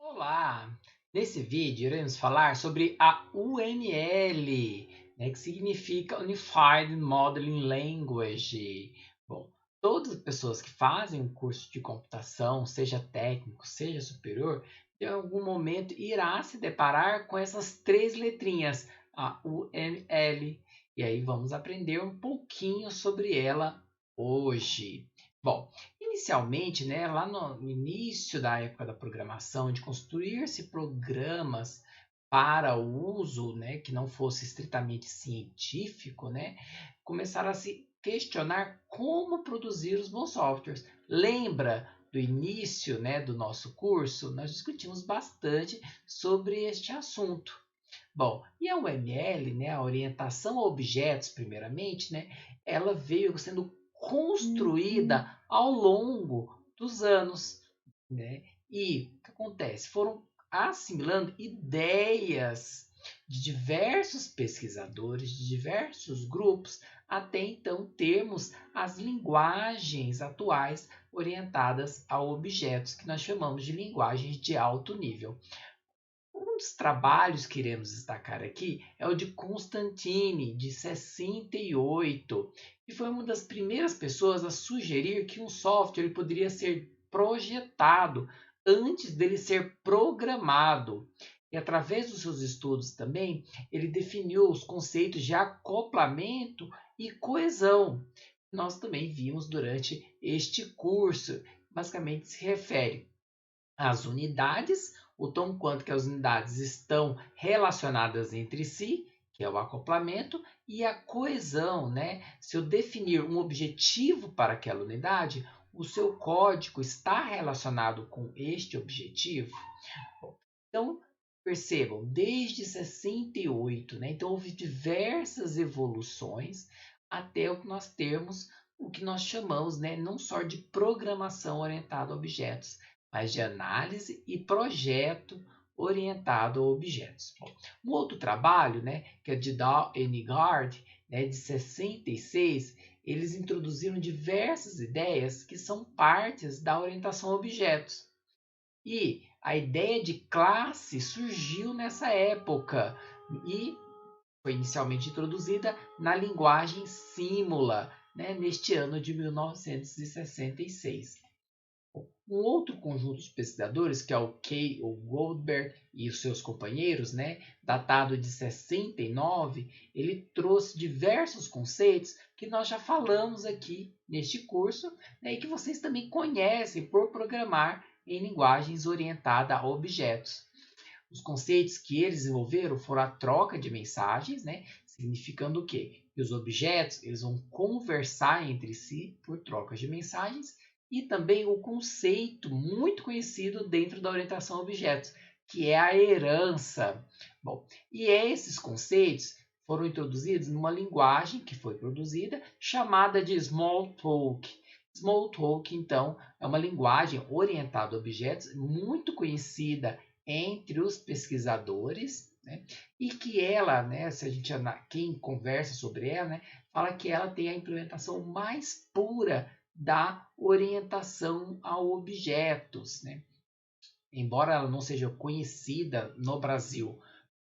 Olá! Nesse vídeo iremos falar sobre a UML, que significa Unified Modeling Language. Bom, todas as pessoas que fazem um curso de computação, seja técnico, seja superior, em algum momento irá se deparar com essas três letrinhas, a UML. E aí vamos aprender um pouquinho sobre ela hoje. Bom, inicialmente, lá no início da época da programação, de construir-se programas para o uso, que não fosse estritamente científico, começaram a se questionar como produzir os bons softwares. Lembra do início, do nosso curso? Nós discutimos bastante sobre este assunto. Bom, e a UML, a orientação a objetos, primeiramente, ela veio sendo construída ao longo dos anos. E o que acontece? Foram assimilando ideias de diversos pesquisadores, de diversos grupos, até então termos as linguagens atuais orientadas a objetos, que nós chamamos de linguagens de alto nível. Um dos trabalhos que iremos destacar aqui é o de Constantine, de 68, que foi uma das primeiras pessoas a sugerir que um software ele poderia ser projetado antes dele ser programado. E através dos seus estudos também, ele definiu os conceitos de acoplamento e coesão. Nós também vimos durante este curso. Basicamente se refere às unidades, o tanto quanto que as unidades estão relacionadas entre si, que é o acoplamento, e a coesão, Se eu definir um objetivo para aquela unidade, o seu código está relacionado com este objetivo. Então, percebam, desde 68, então houve diversas evoluções até o que nós termos o que nós chamamos, não só de programação orientada a objetos, mas de análise e projeto orientado a objetos. Um outro trabalho, que é de Dow e Nygaard, de 66, eles introduziram diversas ideias que são partes da orientação a objetos. E a ideia de classe surgiu nessa época e foi inicialmente introduzida na linguagem Simula, neste ano de 1966. Um outro conjunto de pesquisadores, que é o Goldberg e os seus companheiros, datado de 69, ele trouxe diversos conceitos que nós já falamos aqui neste curso, e que vocês também conhecem por programar em linguagens orientadas a objetos. Os conceitos que eles desenvolveram foram a troca de mensagens, significando o quê? Que os objetos eles vão conversar entre si por troca de mensagens, e também o conceito muito conhecido dentro da orientação a objetos, que é a herança. Bom, e esses conceitos foram introduzidos numa linguagem que foi produzida chamada de Smalltalk. Smalltalk, então, é uma linguagem orientada a objetos muito conhecida entre os pesquisadores, e que ela, se a gente quem conversa sobre ela, fala que ela tem a implementação mais pura da orientação a objetos, Embora ela não seja conhecida no Brasil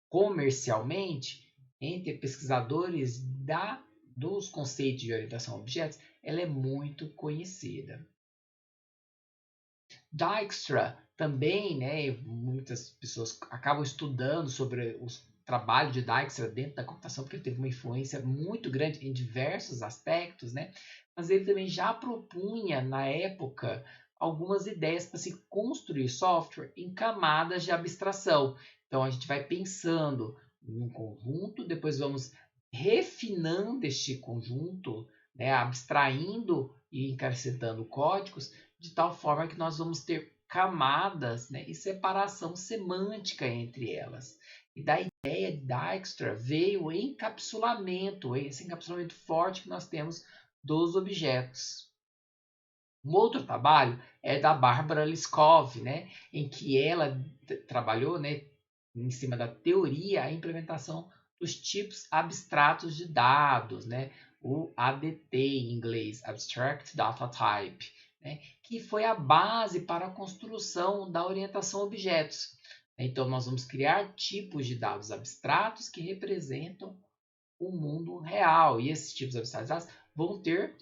comercialmente, entre pesquisadores dos conceitos de orientação a objetos, ela é muito conhecida. Dijkstra também, muitas pessoas acabam estudando sobre o trabalho de Dijkstra dentro da computação, porque ele teve uma influência muito grande em diversos aspectos, mas ele também já propunha, na época, algumas ideias para se construir software em camadas de abstração. Então, a gente vai pensando em um conjunto, depois vamos refinando este conjunto, abstraindo e acrescentando códigos, de tal forma que nós vamos ter camadas, e separação semântica entre elas. E da ideia de Dijkstra veio o encapsulamento, esse encapsulamento forte que nós temos dos objetos. Um outro trabalho é da Barbara Liskov, em que ela trabalhou em cima da teoria, a implementação dos tipos abstratos de dados, o ADT em inglês, Abstract Data Type. né, que foi a base para a construção da orientação a objetos. Então, nós vamos criar tipos de dados abstratos que representam o mundo real. E esses tipos abstratos vão ter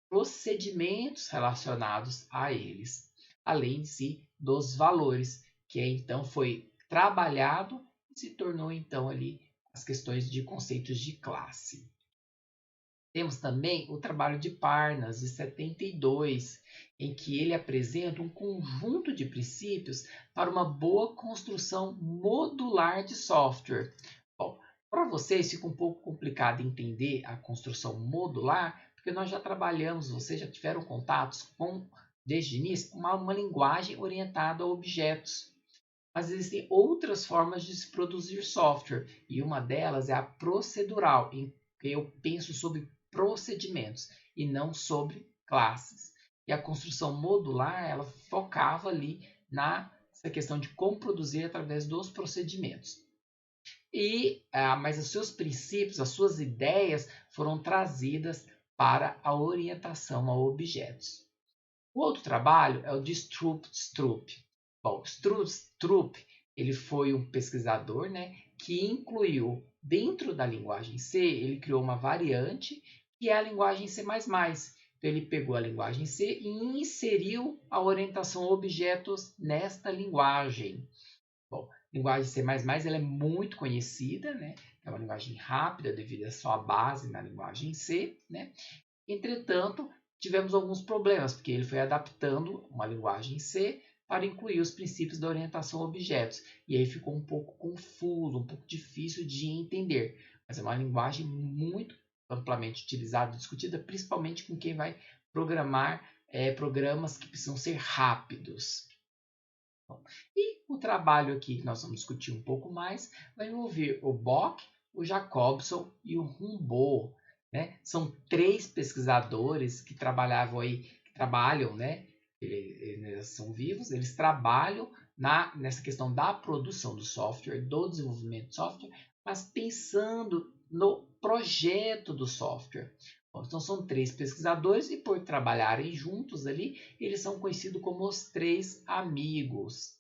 procedimentos relacionados a eles, além de si dos valores, que então foi trabalhado e se tornou então ali as questões de conceitos de classe. Temos também o trabalho de Parnas, de 72, em que ele apresenta um conjunto de princípios para uma boa construção modular de software. Bom, para vocês fica um pouco complicado entender a construção modular, porque nós já trabalhamos, vocês já tiveram contatos com, desde o início, uma linguagem orientada a objetos. Mas existem outras formas de se produzir software, e uma delas é a procedural, em que eu penso sobre procedimentos e não sobre classes. E a construção modular, ela focava ali nessa questão de como produzir através dos procedimentos. Mas os seus princípios, as suas ideias foram trazidas para a orientação a objetos. O outro trabalho é o de Stroop. Bom, Stroop ele foi um pesquisador, né, que incluiu dentro da linguagem C, ele criou uma variante que é a linguagem C++. Então, ele pegou a linguagem C e inseriu a orientação a objetos nesta linguagem. Bom, a linguagem C++ ela é muito conhecida, né? É uma linguagem rápida devido à sua base na linguagem C, né? Entretanto, tivemos alguns problemas, porque ele foi adaptando uma linguagem C para incluir os princípios da orientação a objetos. E aí ficou um pouco confuso, um pouco difícil de entender. Mas é uma linguagem muito amplamente utilizada e discutida, principalmente com quem vai programar programas que precisam ser rápidos. Bom, e o trabalho aqui que nós vamos discutir um pouco mais vai envolver o Bock, o Jacobson e o Humboldt. Né? São 3 pesquisadores que trabalhavam aí, que trabalham, né? Eles são vivos, eles trabalham nessa questão da produção do software, do desenvolvimento de software, mas pensando no projeto do software. Bom, então são 3 pesquisadores e por trabalharem juntos ali, eles são conhecidos como os 3 amigos.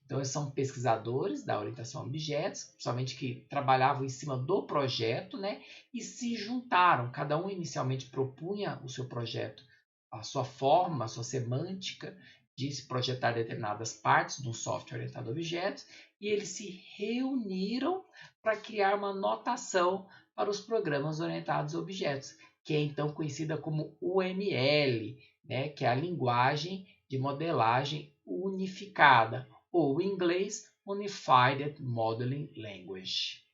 Então, eles são pesquisadores da orientação a objetos, principalmente que trabalhavam em cima do projeto, né? E se juntaram. Cada um inicialmente propunha o seu projeto, a sua forma, a sua semântica de se projetar determinadas partes do software orientado a objetos, e eles se reuniram para criar uma notação para os programas orientados a objetos, que é então conhecida como UML, né? Que é a linguagem de modelagem unificada, ou em inglês Unified Modeling Language.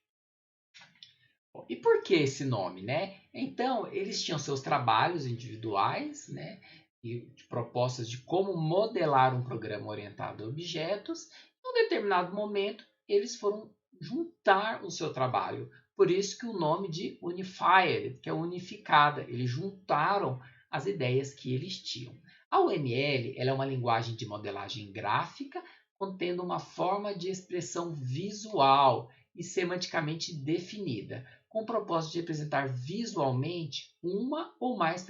Bom, e por que esse nome, né? Então, eles tinham seus trabalhos individuais, né? E de propostas de como modelar um programa orientado a objetos. Em um determinado momento, eles foram juntar o seu trabalho. Por isso que o nome de Unified, que é unificada. Eles juntaram as ideias que eles tinham. A UML ela é uma linguagem de modelagem gráfica contendo uma forma de expressão visual e semanticamente definida, com o propósito de representar visualmente uma ou mais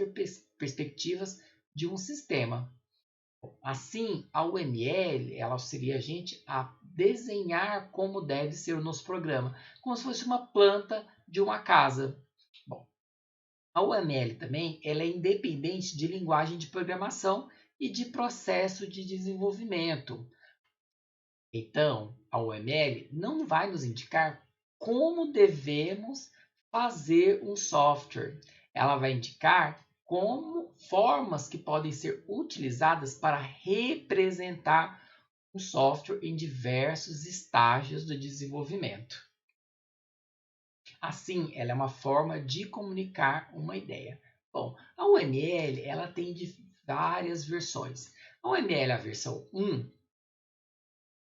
perspectivas de um sistema. Assim, a UML ela auxilia a gente a desenhar como deve ser o nosso programa, como se fosse uma planta de uma casa. Bom, a UML também ela é independente de linguagem de programação e de processo de desenvolvimento. Então, a UML não vai nos indicar como devemos fazer um software. Ela vai indicar como formas que podem ser utilizadas para representar um software em diversos estágios do desenvolvimento. Assim, ela é uma forma de comunicar uma ideia. Bom, a UML ela tem várias versões. A UML, a versão 1,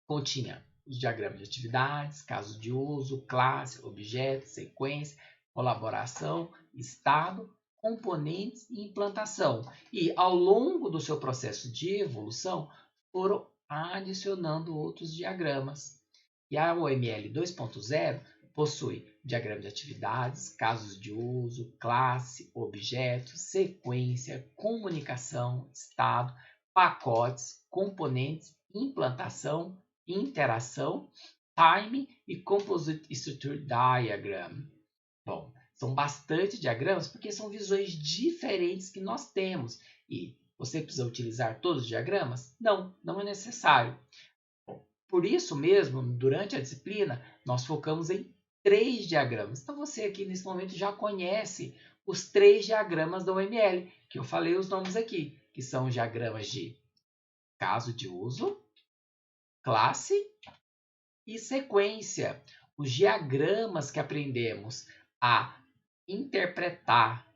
continha os diagramas de atividades, casos de uso, classe, objeto, sequência, colaboração, estado, componentes e implantação. E ao longo do seu processo de evolução, foram adicionando outros diagramas. E a OML 2.0 possui diagrama de atividades, casos de uso, classe, objeto, sequência, comunicação, estado, pacotes, componentes, implantação, interação, time e Composite Structure Diagram. Bom, são bastante diagramas porque são visões diferentes que nós temos. E você precisa utilizar todos os diagramas? Não, não é necessário. Por isso mesmo, durante a disciplina, nós focamos em 3 diagramas. Então, você aqui nesse momento já conhece os 3 diagramas da UML, que eu falei os nomes aqui, que são os diagramas de caso de uso, classe e sequência. Os diagramas que aprendemos a interpretar,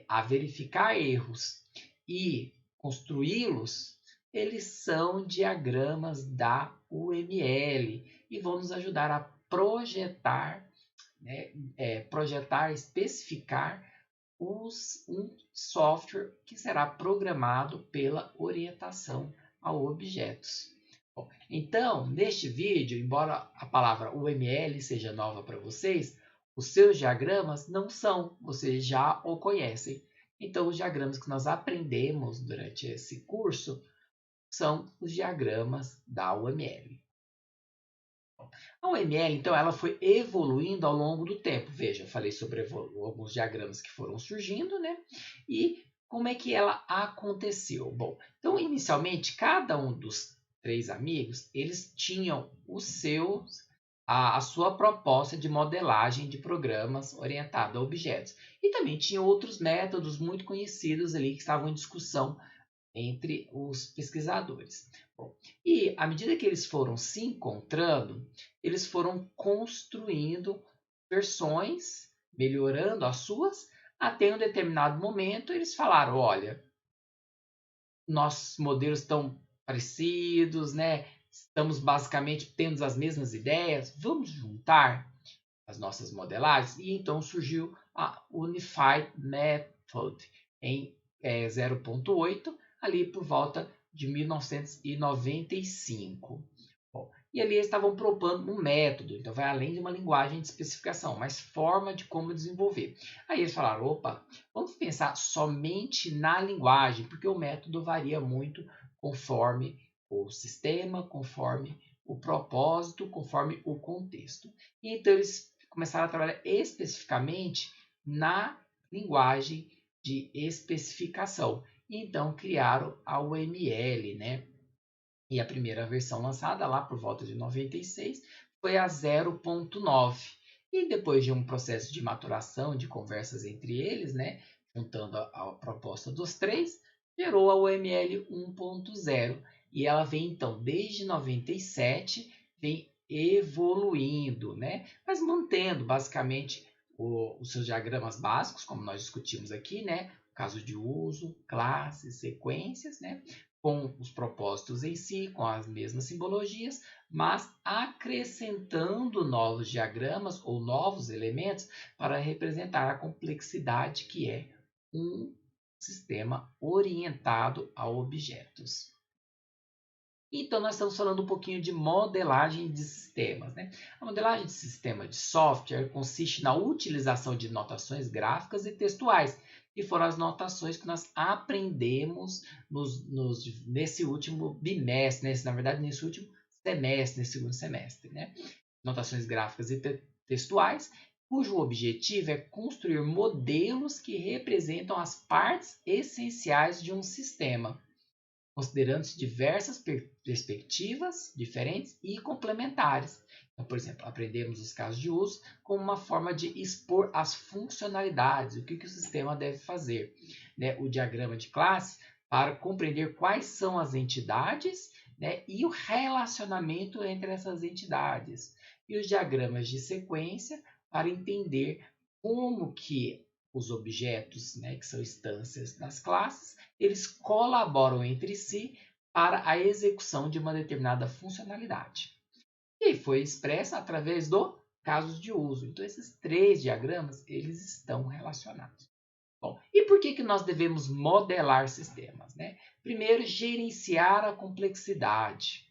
a verificar erros e construí-los, eles são diagramas da UML e vão nos ajudar a projetar, especificar um software que será programado pela orientação a objetos. Bom, então, neste vídeo, embora a palavra UML seja nova para vocês, os seus diagramas não são, vocês já o conhecem. Então, os diagramas que nós aprendemos durante esse curso são os diagramas da UML. A UML, então, ela foi evoluindo ao longo do tempo. Veja, eu falei sobre alguns diagramas que foram surgindo, né? E como é que ela aconteceu? Bom, então, inicialmente, cada um dos 3 amigos, eles tinham a sua proposta de modelagem de programas orientado a objetos. E também tinha outros métodos muito conhecidos ali que estavam em discussão entre os pesquisadores. Bom, e à medida que eles foram se encontrando, eles foram construindo versões, melhorando as suas, até um determinado momento eles falaram, olha, nossos modelos estão parecidos, né? Estamos basicamente tendo as mesmas ideias, vamos juntar as nossas modelagens? E então surgiu a Unified Method em 0.8, ali por volta de 1995. Bom, e ali eles estavam propondo um método, então vai além de uma linguagem de especificação, mas forma de como desenvolver. Aí eles falaram, opa, vamos pensar somente na linguagem, porque o método varia muito conforme o sistema, conforme o propósito, conforme o contexto. E então eles começaram a trabalhar especificamente na linguagem de especificação. E então criaram a UML, né? E a primeira versão lançada lá por volta de 96 foi a 0.9. E depois de um processo de maturação, de conversas entre eles, né, juntando a proposta dos 3, gerou a UML 1.0. E ela vem então desde 97, vem evoluindo, né, mas mantendo basicamente os seus diagramas básicos, como nós discutimos aqui, né, caso de uso, classes, sequências, né, com os propósitos em si, com as mesmas simbologias, mas acrescentando novos diagramas ou novos elementos para representar a complexidade que é um sistema orientado a objetos. Então, nós estamos falando um pouquinho de modelagem de sistemas, né? A modelagem de sistema de software consiste na utilização de notações gráficas e textuais, que foram as notações que nós aprendemos nesse último bimestre, nesse último semestre, nesse segundo semestre, né? Notações gráficas e textuais, cujo objetivo é construir modelos que representam as partes essenciais de um sistema, considerando-se diversas perspectivas diferentes e complementares. Então, por exemplo, aprendemos os casos de uso como uma forma de expor as funcionalidades, o que o sistema deve fazer. Né? O diagrama de classe para compreender quais são as entidades, né? E o relacionamento entre essas entidades. E os diagramas de sequência para entender como que os objetos, né, que são instâncias das classes, eles colaboram entre si para a execução de uma determinada funcionalidade. E foi expressa através do casos de uso. Então, esses 3 diagramas, eles estão relacionados. Bom, e por que nós devemos modelar sistemas? Né? Primeiro, gerenciar a complexidade.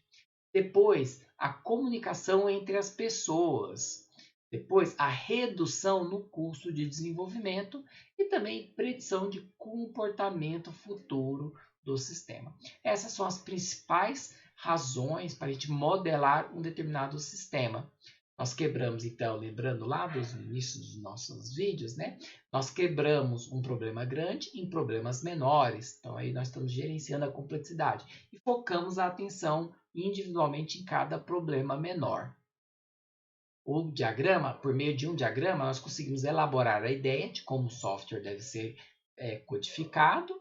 Depois, a comunicação entre as pessoas. Depois, a redução no custo de desenvolvimento e também predição de comportamento futuro do sistema. Essas são as principais razões para a gente modelar um determinado sistema. Nós quebramos, então, lembrando lá dos inícios dos nossos vídeos, né? Nós quebramos um problema grande em problemas menores. Então, aí nós estamos gerenciando a complexidade e focamos a atenção individualmente em cada problema menor. O diagrama, por meio de um diagrama, nós conseguimos elaborar a ideia de como o software deve ser codificado,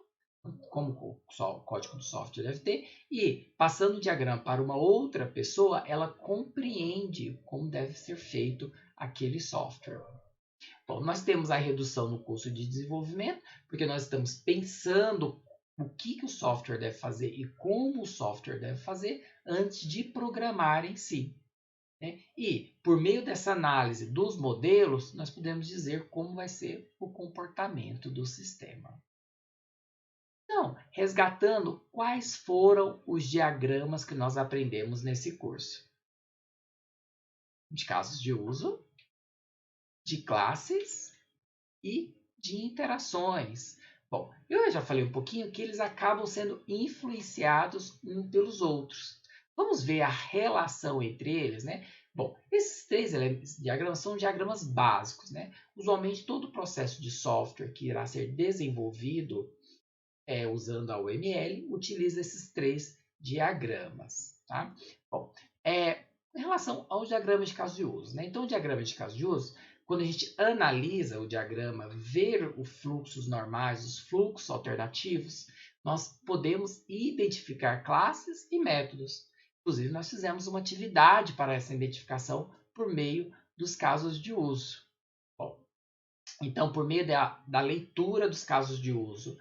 como o código do software deve ter, e passando o diagrama para uma outra pessoa, ela compreende como deve ser feito aquele software. Bom, nós temos a redução no custo de desenvolvimento, porque nós estamos pensando o que o software deve fazer e como o software deve fazer antes de programar em si. Né? E, por meio dessa análise dos modelos, nós podemos dizer como vai ser o comportamento do sistema. Então, resgatando quais foram os diagramas que nós aprendemos nesse curso. De casos de uso, de classes e de interações. Bom, eu já falei um pouquinho que eles acabam sendo influenciados uns pelos outros. Vamos ver a relação entre eles, né? Bom, esses três diagramas são diagramas básicos, né? Usualmente, todo o processo de software que irá ser desenvolvido usando a UML utiliza esses três diagramas, tá? Bom, em relação aos diagramas de caso de uso, né? Então, o diagrama de caso de uso, quando a gente analisa o diagrama, ver os fluxos normais, os fluxos alternativos, nós podemos identificar classes e métodos. Inclusive, nós fizemos uma atividade para essa identificação por meio dos casos de uso. Bom, então, por meio da leitura dos casos de uso,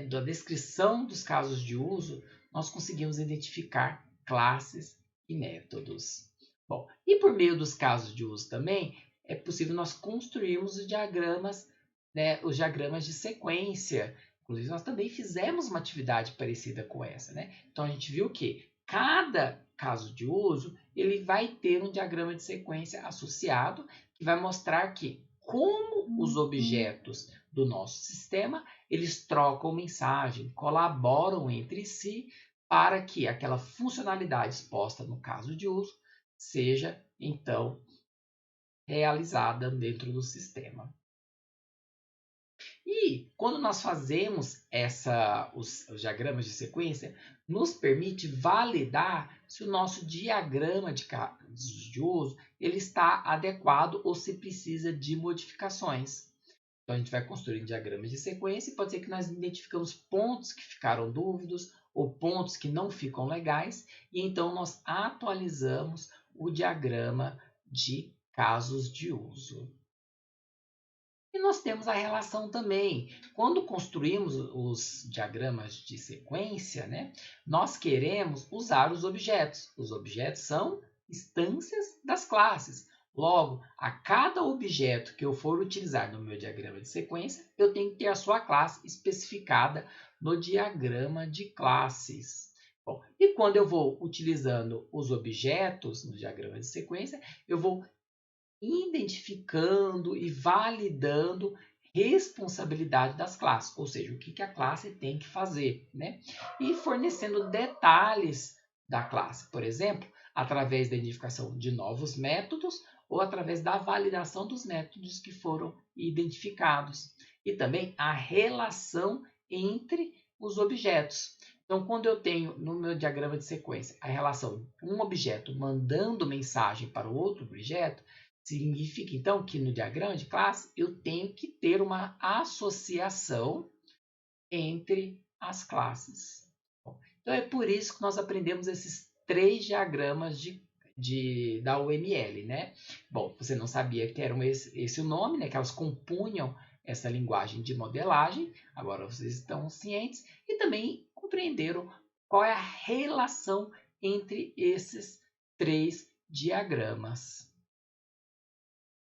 da descrição dos casos de uso, nós conseguimos identificar classes e métodos. Bom, e por meio dos casos de uso também, é possível nós construirmos os diagramas, né, os diagramas de sequência. Inclusive, nós também fizemos uma atividade parecida com essa. Né? Então, a gente viu que cada caso de uso ele vai ter um diagrama de sequência associado que vai mostrar que como os objetos do nosso sistema eles trocam mensagem, colaboram entre si para que aquela funcionalidade exposta no caso de uso seja então realizada dentro do sistema. E quando nós fazemos os diagramas de sequência, nos permite validar se o nosso diagrama de uso ele está adequado ou se precisa de modificações. Então, a gente vai construir diagramas de sequência e pode ser que nós identificamos pontos que ficaram dúvidos ou pontos que não ficam legais e então nós atualizamos o diagrama de casos de uso. E nós temos a relação também. Quando construímos os diagramas de sequência, né, nós queremos usar os objetos. Os objetos são instâncias das classes. Logo, a cada objeto que eu for utilizar no meu diagrama de sequência, eu tenho que ter a sua classe especificada no diagrama de classes. Bom, e quando eu vou utilizando os objetos no diagrama de sequência, eu vou identificando e validando responsabilidade das classes, ou seja, o que a classe tem que fazer, né? E fornecendo detalhes da classe, por exemplo, através da identificação de novos métodos ou através da validação dos métodos que foram identificados. E também a relação entre os objetos. Então, quando eu tenho no meu diagrama de sequência a relação um objeto mandando mensagem para o outro objeto, significa, então, que no diagrama de classe eu tenho que ter uma associação entre as classes. Então, é por isso que nós aprendemos esses três diagramas da UML. Né? Bom, você não sabia que era esse o nome, né? Que elas compunham essa linguagem de modelagem. Agora vocês estão cientes e também compreenderam qual é a relação entre esses três diagramas.